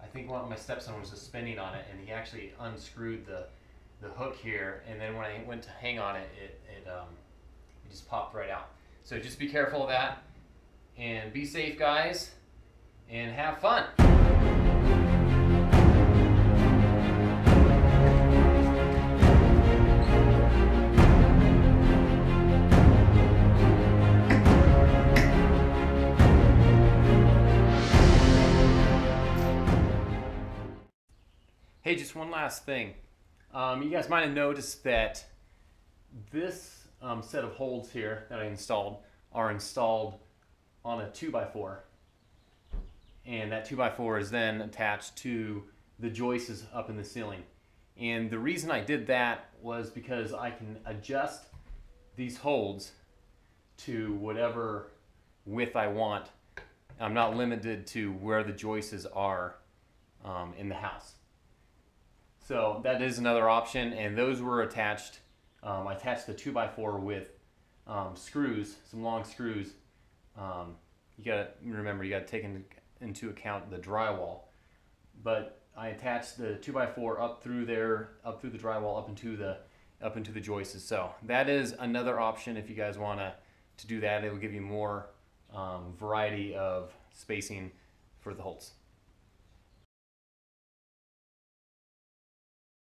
I think my stepson was just spinning on it, and he actually unscrewed the hook here, and then when I went to hang on it, it just popped right out. So just be careful of that, and be safe, guys, and have fun. Hey, just one last thing. You guys might have noticed that this set of holds here that I installed are installed on a 2x4. And that 2x4 is then attached to the joists up in the ceiling. And the reason I did that was because I can adjust these holds to whatever width I want. I'm not limited to where the joists are in the house. So that is another option, and those were attached. I attached the 2x4 with screws, some long screws. You gotta remember, you gotta take into account the drywall. But I attached the 2x4 up through there, up through the drywall, up into the joists. So that is another option if you guys wanna to do that. It will give you more variety of spacing for the holds.